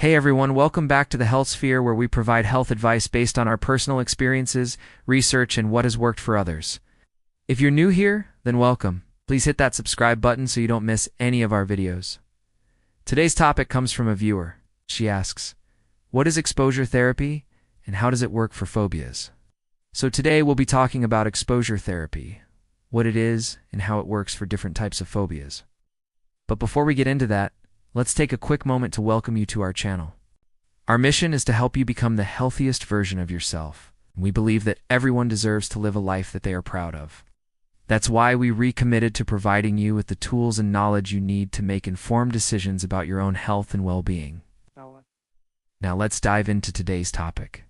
Hey everyone, welcome back to the Health Sphere where we provide health advice based on our personal experiences, research, and what has worked for others. If you're new here, then welcome. Please hit that subscribe button so you don't miss any of our videos. Today's topic comes from a viewer. She asks, what is exposure therapy and how does it work for phobias? So today we'll be talking about exposure therapy, what it is, and how it works for different types of phobias. But before we get into that, let's take a quick moment to welcome you to our channel. Our mission is to help you become the healthiest version of yourself. We believe that everyone deserves to live a life that they are proud of. That's why we recommitted to providing you with the tools and knowledge you need to make informed decisions about your own health and well-being. Now let's dive into today's topic.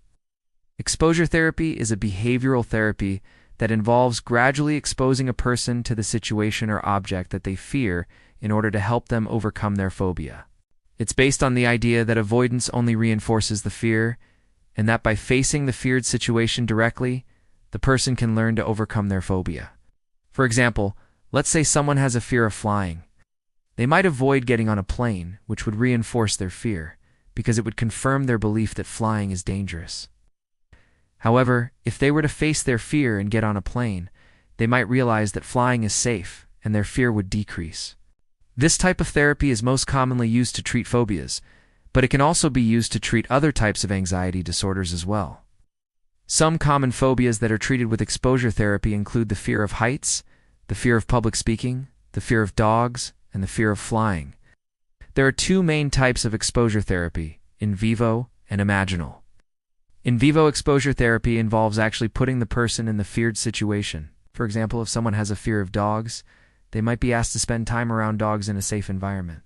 Exposure therapy is a behavioral therapy that involves gradually exposing a person to the situation or object that they fear in order to help them overcome their phobia. It's based on the idea that avoidance only reinforces the fear, and that by facing the feared situation directly, the person can learn to overcome their phobia. For example, let's say someone has a fear of flying. They might avoid getting on a plane, which would reinforce their fear, because it would confirm their belief that flying is dangerous. However, if they were to face their fear and get on a plane, they might realize that flying is safe, and their fear would decrease. This type of therapy is most commonly used to treat phobias, but it can also be used to treat other types of anxiety disorders as well. Some common phobias that are treated with exposure therapy include the fear of heights, the fear of public speaking, the fear of dogs, and the fear of flying. There are two main types of exposure therapy, in vivo and imaginal. In vivo exposure therapy involves actually putting the person in the feared situation. For example, if someone has a fear of dogs, they might be asked to spend time around dogs in a safe environment.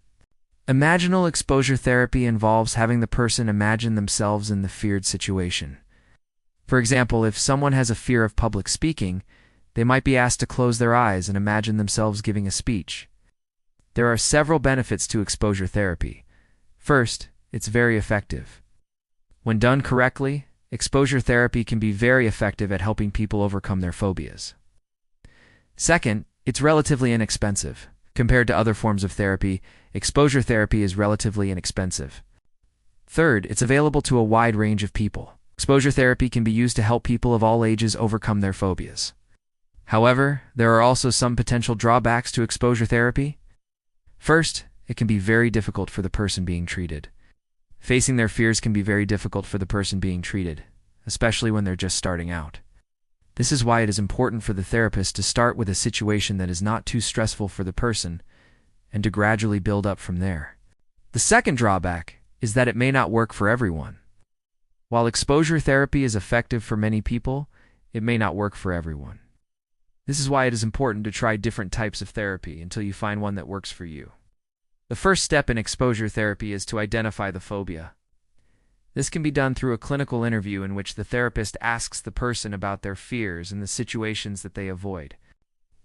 Imaginal exposure therapy involves having the person imagine themselves in the feared situation. For example, if someone has a fear of public speaking, they might be asked to close their eyes and imagine themselves giving a speech. There are several benefits to exposure therapy. First, it's very effective. When done correctly, exposure therapy can be very effective at helping people overcome their phobias. Second, it's relatively inexpensive. Compared to other forms of therapy, exposure therapy is relatively inexpensive. Third, it's available to a wide range of people. Exposure therapy can be used to help people of all ages overcome their phobias. However, there are also some potential drawbacks to exposure therapy. First, it can be very difficult for the person being treated. Facing their fears can be very difficult for the person being treated, especially when they're just starting out. This is why it is important for the therapist to start with a situation that is not too stressful for the person and to gradually build up from there. The second drawback is that it may not work for everyone. While exposure therapy is effective for many people, it may not work for everyone. This is why it is important to try different types of therapy until you find one that works for you. The first step in exposure therapy is to identify the phobia. This can be done through a clinical interview in which the therapist asks the person about their fears and the situations that they avoid.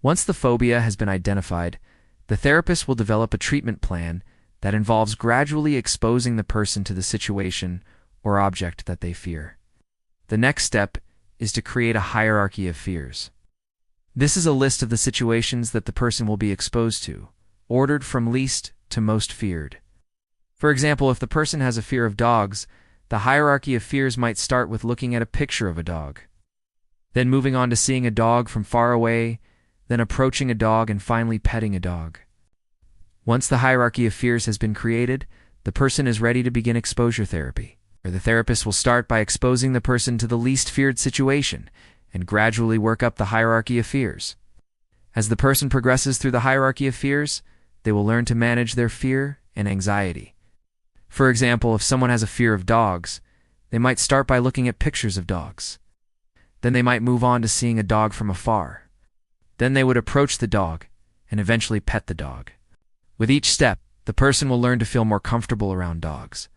Once the phobia has been identified, the therapist will develop a treatment plan that involves gradually exposing the person to the situation or object that they fear. The next step is to create a hierarchy of fears. This is a list of the situations that the person will be exposed to, ordered from least to most feared. For example, if the person has a fear of dogs, the hierarchy of fears might start with looking at a picture of a dog, then moving on to seeing a dog from far away, then approaching a dog and finally petting a dog. Once the hierarchy of fears has been created, the person is ready to begin exposure therapy, where the therapist will start by exposing the person to the least feared situation and gradually work up the hierarchy of fears. As the person progresses through the hierarchy of fears, they will learn to manage their fear and anxiety. For example, if someone has a fear of dogs, they might start by looking at pictures of dogs. Then they might move on to seeing a dog from afar. Then they would approach the dog and eventually pet the dog. With each step, the person will learn to feel more comfortable around dogs.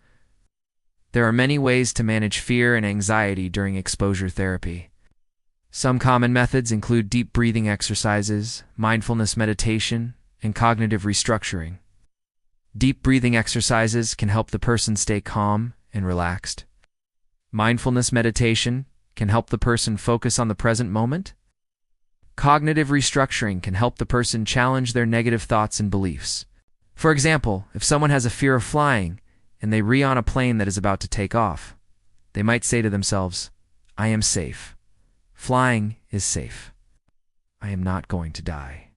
There are many ways to manage fear and anxiety during exposure therapy. Some common methods include deep breathing exercises, mindfulness meditation, and cognitive restructuring. Deep breathing exercises can help the person stay calm and relaxed. Mindfulness meditation can help the person focus on the present moment. Cognitive restructuring can help the person challenge their negative thoughts and beliefs. For example, if someone has a fear of flying and they re-on a plane that is about to take off. They might say to themselves, "I am safe. Flying is safe. I am not going to die."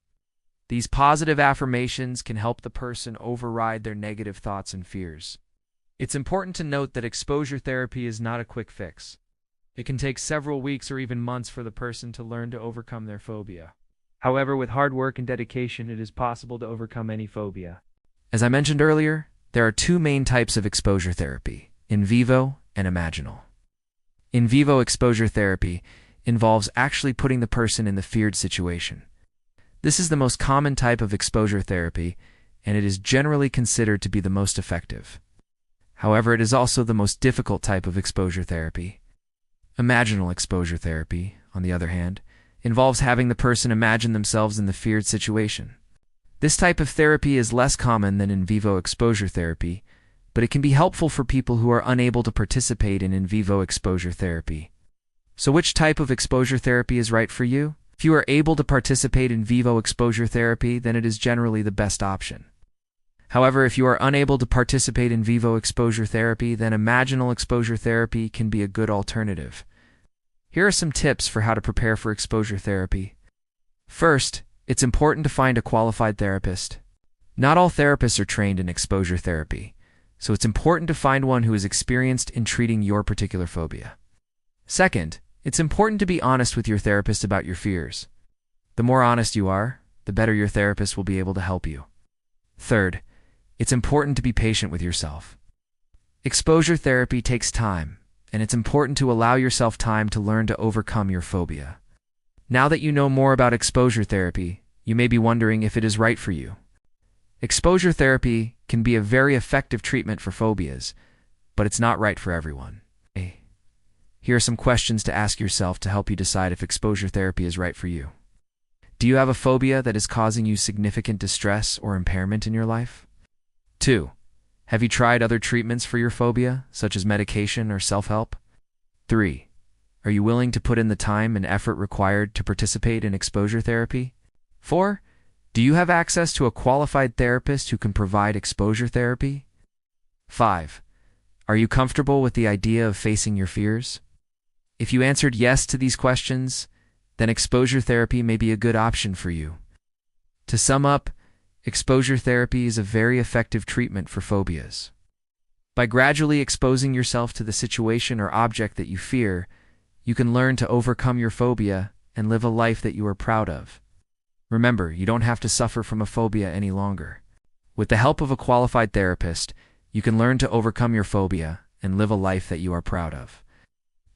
These positive affirmations can help the person override their negative thoughts and fears. It's important to note that exposure therapy is not a quick fix. It can take several weeks or even months for the person to learn to overcome their phobia. However, with hard work and dedication, it is possible to overcome any phobia. As I mentioned earlier, there are two main types of exposure therapy: in vivo and imaginal. In vivo exposure therapy involves actually putting the person in the feared situation. This is the most common type of exposure therapy, and it is generally considered to be the most effective. However, it is also the most difficult type of exposure therapy. Imaginal exposure therapy, on the other hand, involves having the person imagine themselves in the feared situation. This type of therapy is less common than in vivo exposure therapy, but it can be helpful for people who are unable to participate in vivo exposure therapy. So which type of exposure therapy is right for you? If you are able to participate in vivo exposure therapy, then it is generally the best option. However, if you are unable to participate in vivo exposure therapy, then imaginal exposure therapy can be a good alternative. Here are some tips for how to prepare for exposure therapy. First, it's important to find a qualified therapist. Not all therapists are trained in exposure therapy, so it's important to find one who is experienced in treating your particular phobia. Second, it's important to be honest with your therapist about your fears. The more honest you are, the better your therapist will be able to help you. Third, it's important to be patient with yourself. Exposure therapy takes time, and it's important to allow yourself time to learn to overcome your phobia. Now that you know more about exposure therapy, you may be wondering if it is right for you. Exposure therapy can be a very effective treatment for phobias, but it's not right for everyone. Here are some questions to ask yourself to help you decide if exposure therapy is right for you. Do you have a phobia that is causing you significant distress or impairment in your life? 2. Have you tried other treatments for your phobia, such as medication or self-help? 3. Are you willing to put in the time and effort required to participate in exposure therapy? 4. Do you have access to a qualified therapist who can provide exposure therapy? 5. Are you comfortable with the idea of facing your fears? If you answered yes to these questions, then exposure therapy may be a good option for you. To sum up, exposure therapy is a very effective treatment for phobias. By gradually exposing yourself to the situation or object that you fear, you can learn to overcome your phobia and live a life that you are proud of. Remember, you don't have to suffer from a phobia any longer. With the help of a qualified therapist, you can learn to overcome your phobia and live a life that you are proud of.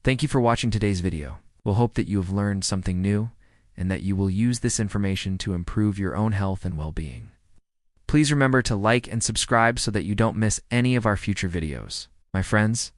Thank you for watching today's video. We'll hope that you have learned something new and that you will use this information to improve your own health and well-being. Please remember to like and subscribe so that you don't miss any of our future videos. My friends,